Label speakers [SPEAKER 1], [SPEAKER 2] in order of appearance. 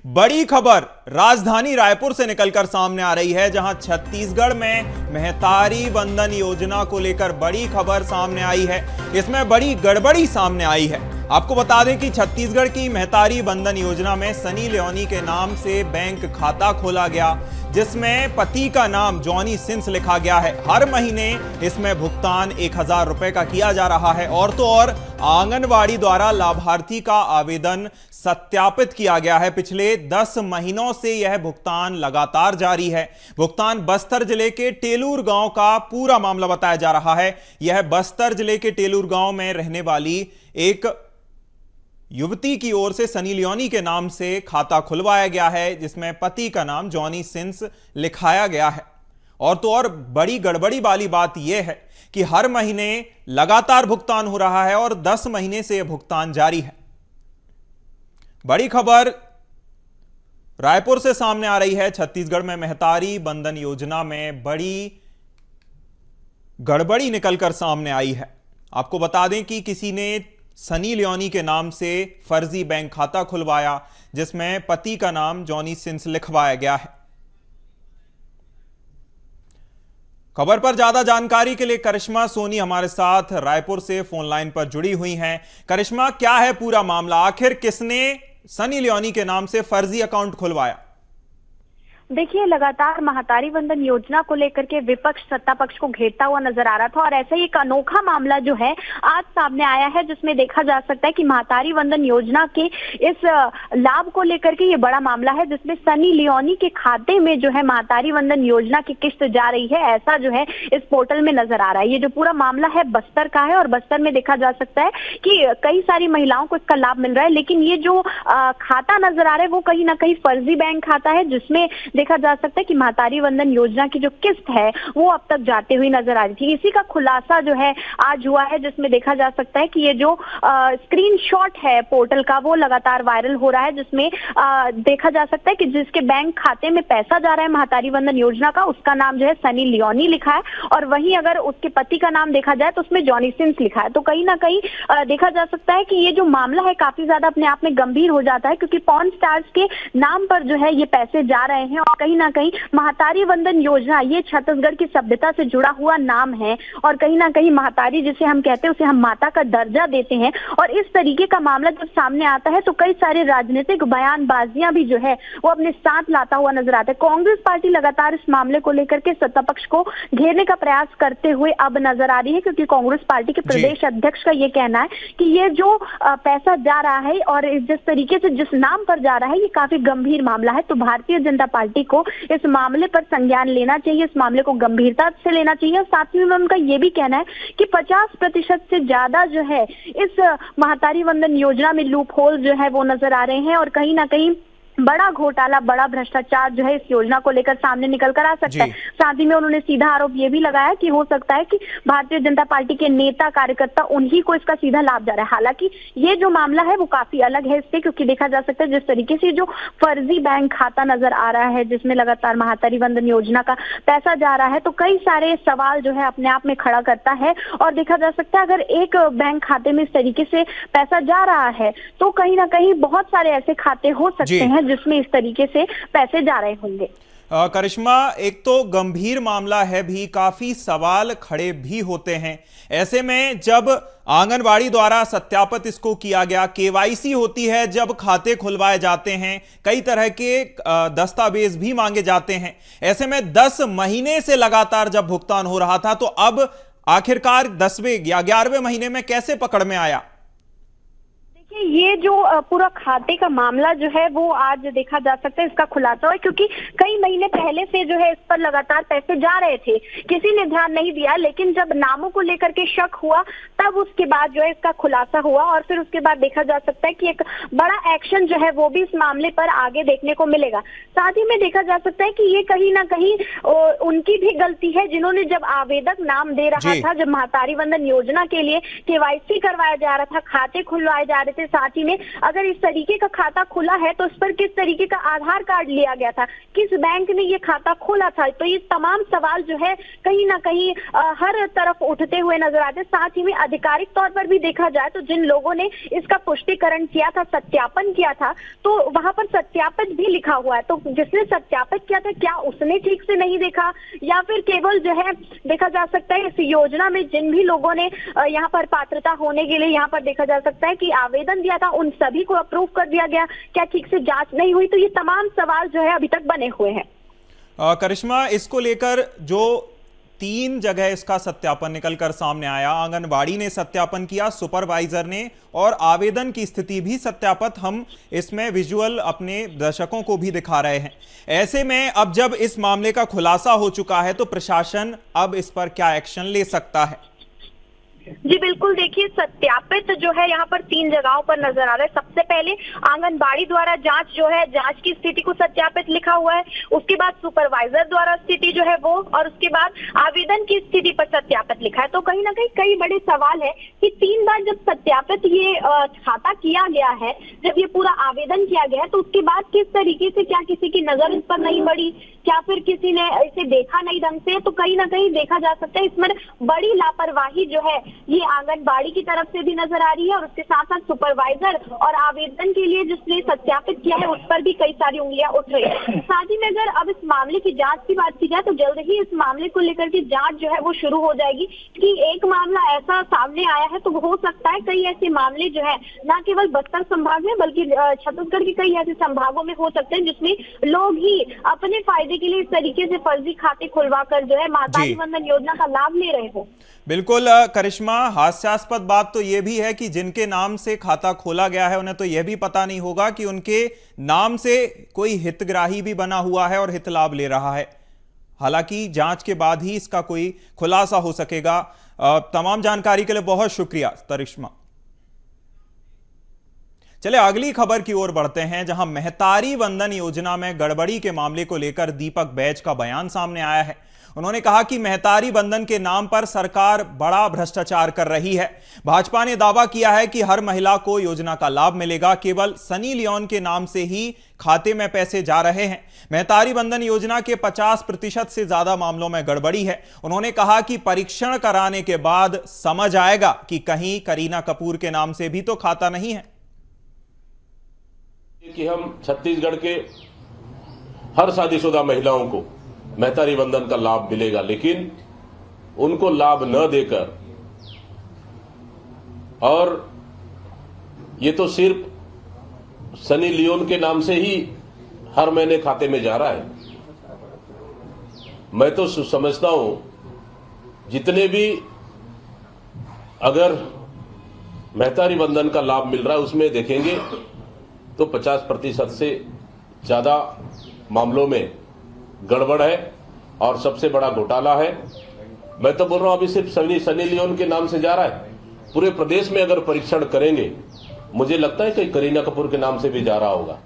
[SPEAKER 1] बड़ी खबर राजधानी रायपुर से निकलकर सामने आ रही है, जहां छत्तीसगढ़ में महतारी वंदन योजना को लेकर बड़ी खबर सामने आई है। इसमें बड़ी गड़बड़ी सामने आई है। आपको बता दें कि छत्तीसगढ़ की महतारी वंदन योजना में सनी लियोनी के नाम से बैंक खाता खोला गया, जिसमें पति का नाम जॉनी सिंस लिखा गया है। हर महीने इसमें भुगतान 1000 रुपए का किया जा रहा है। और तो और आंगनवाड़ी द्वारा लाभार्थी का आवेदन सत्यापित किया गया है। पिछले 10 महीनों से यह भुगतान लगातार जारी है। भुगतान बस्तर जिले के टेलूर गांव का पूरा मामला बताया जा रहा है। यह बस्तर जिले के टेलूर गांव में रहने वाली एक युवती की ओर से सनी लियोनी के नाम से खाता खुलवाया गया है, जिसमें पति का नाम जॉनी सिंस लिखाया गया है। और तो और बड़ी गड़बड़ी वाली बात यह है कि हर महीने लगातार भुगतान हो रहा है और 10 महीने से यह भुगतान जारी है। बड़ी खबर रायपुर से सामने आ रही है। छत्तीसगढ़ में महतारी वंदन योजना में बड़ी गड़बड़ी निकलकर सामने आई है। आपको बता दें कि किसी ने सनी लियोनी के नाम से फर्जी बैंक खाता खुलवाया, जिसमें पति का नाम जॉनी सिंस लिखवाया गया है। खबर पर ज्यादा जानकारी के लिए करिश्मा सोनी हमारे साथ रायपुर से फोन लाइन पर जुड़ी हुई हैं। करिश्मा, क्या है पूरा मामला? आखिर किसने सनी लियोनी के नाम से फर्जी अकाउंट खुलवाया?
[SPEAKER 2] देखिए, लगातार महतारी वंदन योजना को लेकर के विपक्ष सत्ता पक्ष को घेरता हुआ नजर आ रहा था और ऐसा ही एक अनोखा मामला जो है आज सामने आया है, जिसमें देखा जा सकता है कि महतारी वंदन योजना के इस लाभ को लेकर के ये बड़ा मामला है, जिसमें सनी लियोनी के खाते में जो है महतारी वंदन योजना की किस्त जा रही है, ऐसा जो है इस पोर्टल में नजर आ रहा है। ये जो पूरा मामला है बस्तर का है और बस्तर में देखा जा सकता है कि कई सारी महिलाओं को इसका लाभ मिल रहा है, लेकिन ये जो खाता नजर आ रहा है वो कहीं ना कहीं फर्जी बैंक खाता है, जिसमें देखा जा सकता है कि महतारी वंदन योजना की जो किस्त है वो अब तक जाते हुए नजर आ रही थी। इसी का खुलासा जो है आज हुआ है, जिसमें देखा जा सकता है कि ये जो स्क्रीनशॉट है पोर्टल का वो लगातार वायरल हो रहा है, जिसमें देखा जा सकता है कि जिसके बैंक खाते में पैसा जा रहा है महतारी वंदन योजना का, उसका नाम जो है सनी लियोनी लिखा है और वहीं अगर उसके पति का नाम देखा जाए तो उसमें जॉनी सिंस लिखा है। तो कहीं ना कहीं देखा जा सकता है कि ये जो मामला है काफी ज्यादा अपने आप में गंभीर हो जाता है, क्योंकि पॉर्न स्टार्स के नाम पर जो है ये पैसे जा रहे हैं और कहीं ना कहीं महतारी वंदन योजना ये छत्तीसगढ़ की सभ्यता से जुड़ा हुआ नाम है और कहीं ना कहीं महतारी जिसे हम कहते हैं उसे हम माता का दर्जा देते हैं। और इस तरीके का मामला जब सामने आता है तो कई सारे राजनीतिक बयानबाजियां भी जो है वो अपने साथ लाता हुआ नजर आता है। कांग्रेस पार्टी लगातार इस मामले को लेकर के सत्ता पक्ष को घेरने का प्रयास करते हुए अब नजर आ रही है, क्योंकि कांग्रेस पार्टी के प्रदेश अध्यक्ष का ये कहना है कि ये जो पैसा जा रहा है और जिस तरीके से जिस नाम पर जा रहा है ये काफी गंभीर मामला है। तो भारतीय जनता पार्टी को इस मामले पर संज्ञान लेना चाहिए, इस मामले को गंभीरता से लेना चाहिए। और साथ ही में उनका यह भी कहना है कि 50% से ज्यादा जो है इस महतारी वंदन योजना में लूप होल जो है वो नजर आ रहे हैं और कहीं ना कहीं बड़ा घोटाला, बड़ा भ्रष्टाचार जो है इस योजना को लेकर सामने निकल कर आ सकता है। साथ ही में उन्होंने सीधा आरोप ये भी लगाया कि हो सकता है कि भारतीय जनता पार्टी के नेता कार्यकर्ता उन्हीं को इसका सीधा लाभ जा रहा है। हालांकि ये जो मामला है वो काफी अलग है इससे, क्योंकि देखा जा सकता है जिस तरीके से जो फर्जी बैंक खाता नजर आ रहा है जिसमें लगातार महतारी वंदन योजना का पैसा जा रहा है, तो कई सारे सवाल जो है अपने आप में खड़ा करता है। और देखा जा सकता है अगर एक बैंक खाते में इस तरीके से पैसा जा रहा है तो कहीं ना कहीं बहुत सारे ऐसे खाते हो सकते हैं जिसमें इस तरीके से पैसे जा रहे होंगे।
[SPEAKER 1] करिश्मा, एक तो गंभीर मामला है भी, काफी सवाल खड़े भी होते हैं। ऐसे में जब आंगनवाड़ी द्वारा सत्यापित इसको किया गया, केवाईसी होती है, जब खाते खुलवाए जाते हैं, कई तरह के दस्तावेज भी मांगे जाते हैं। ऐसे में 10 महीने से लगातार जब भुगतान हो रहा था, तो अब आखिरकार 10वें या 11वें महीने में कैसे पकड़ में आया?
[SPEAKER 2] ये जो पूरा खाते का मामला जो है वो आज देखा जा सकता है इसका खुलासा हुआ, क्योंकि कई महीने पहले से जो है इस पर लगातार पैसे जा रहे थे, किसी ने ध्यान नहीं दिया, लेकिन जब नामों को लेकर के शक हुआ तब उसके बाद जो है इसका खुलासा हुआ और फिर उसके बाद देखा जा सकता है कि एक बड़ा एक्शन जो है वो भी इस मामले पर आगे देखने को मिलेगा। साथ ही में देखा जा सकता है कि ये कहीं ना कहीं उनकी भी गलती है, जिन्होंने जब आवेदक नाम दे रहा था, जब महतारी वंदन योजना के लिए केवाईसी करवाया जा रहा था, खाते खुलवाए जा रहे थे, थे। साथ ही में अगर इस तरीके का खाता खुला है तो उस पर किस तरीके का आधार कार्ड लिया गया था, किस बैंक ने ये खाता खोला था। तो ये तमाम सवाल जो है कहीं ना कहीं हर तरफ उठते हुए नजर आते। साथ ही में आधिकारिक तौर पर भी देखा जाए तो जिन लोगों ने इसका पुष्टिकरण किया था, सत्यापन किया था, तो वहां पर सत्यापित भी लिखा हुआ है। तो जिसने सत्यापित किया था, क्या उसने ठीक से नहीं देखा या फिर केवल जो है देखा जा सकता है इस योजना में जिन भी लोगों ने यहाँ पर पात्रता होने के लिए यहाँ पर देखा जा सकता है कि आवेदन दिया था, उन सभी को अप्रूव कर दिया गया, क्या ठीक से जांच नहीं हुई। तो ये तमाम सवाल जो है अभी तक बने हुए हैं।
[SPEAKER 1] करिश्मा, इसको लेकर जो 3 जगह इसका सत्यापन निकलकर सामने आया, आंगनबाड़ी ने सत्यापन किया, सुपरवाइजर ने, और आवेदन की स्थिति भी सत्यापित हम इसमें विजुअल अपने दर्शकों को भी दिखा रहे हैं। ऐसे में अब जब इस मामले का खुलासा हो चुका है तो प्रशासन अब इस पर क्या एक्शन ले सकता है?
[SPEAKER 2] जी बिल्कुल, देखिए सत्यापित जो है यहाँ पर 3 जगहों पर नजर आ रहा है। सबसे पहले आंगनबाड़ी द्वारा जांच जो है, जांच की स्थिति को सत्यापित लिखा हुआ है। उसके बाद सुपरवाइजर द्वारा स्थिति जो है वो, और उसके बाद आवेदन की स्थिति पर सत्यापित लिखा है। तो कहीं ना कहीं कई बड़े सवाल है कि 3 बार जब सत्यापित ये खाता किया गया है, जब ये पूरा आवेदन किया गया है, तो उसके बाद किस तरीके से, क्या किसी की नजर इस पर नहीं पड़ी, क्या फिर किसी ने इसे देखा नहीं ढंग से, तो कहीं ना कहीं देखा जा सकता है इसमें बड़ी लापरवाही जो है ये आंगनबाड़ी की तरफ से भी नजर आ रही है, और उसके साथ साथ सुपरवाइजर और आवेदन के लिए जिसने सत्यापित किया है उस पर भी कई सारी उंगलियां उठ रही है। साथ ही में अगर अब इस मामले की जांच की बात की जाए तो जल्द ही इस मामले को लेकर के जांच जो है वो शुरू हो जाएगी कि एक मामला ऐसा सामने आया है तो हो सकता है कई ऐसे मामले जो है न केवल बस्तर संभाग में बल्कि छत्तीसगढ़ के कई ऐसे संभागों में हो सकते हैं जिसमें लोग ही अपने फायदे के लिए इस तरीके से फर्जी खाते खुलवा कर जो है महतारी वंदन योजना का लाभ ले रहे हो।
[SPEAKER 1] बिल्कुल करिश्मा, हास्यास्पद बात तो यह भी है कि जिनके नाम से खाता खोला गया है उन्हें तो यह भी पता नहीं होगा कि उनके नाम से कोई हितग्राही भी बना हुआ है और हित लाभ ले रहा है। हालांकि जांच के बाद ही इसका कोई खुलासा हो सकेगा। तमाम जानकारी के लिए बहुत शुक्रिया करिश्मा। चले अगली खबर की ओर बढ़ते हैं, जहां महतारी वंदन योजना में गड़बड़ी के मामले को लेकर दीपक बैज का बयान सामने आया है। उन्होंने कहा कि महतारी वंदन के नाम पर सरकार बड़ा भ्रष्टाचार कर रही है। भाजपा ने दावा किया है कि हर महिला को योजना का लाभ मिलेगा, केवल सनी लियोन के नाम से ही खाते में पैसे जा रहे हैं। महतारी वंदन योजना के 50% से ज्यादा मामलों में गड़बड़ी है। उन्होंने कहा कि परीक्षण कराने के बाद समझ आएगा कि कहीं करीना कपूर के नाम से भी तो खाता नहीं है।
[SPEAKER 3] कि हम छत्तीसगढ़ के हर शादीशुदा महिलाओं को महतारी वंदन का लाभ मिलेगा, लेकिन उनको लाभ न देकर, और ये तो सिर्फ सनी लियोन के नाम से ही हर महीने खाते में जा रहा है। मैं तो समझता हूं जितने भी अगर महतारी वंदन का लाभ मिल रहा है उसमें देखेंगे तो 50% से ज्यादा मामलों में गड़बड़ है और सबसे बड़ा घोटाला है। मैं तो बोल रहा हूं अभी सिर्फ सनी लियोन के नाम से जा रहा है, पूरे प्रदेश में अगर परीक्षण करेंगे मुझे लगता है कि करीना कपूर के नाम से भी जा रहा होगा।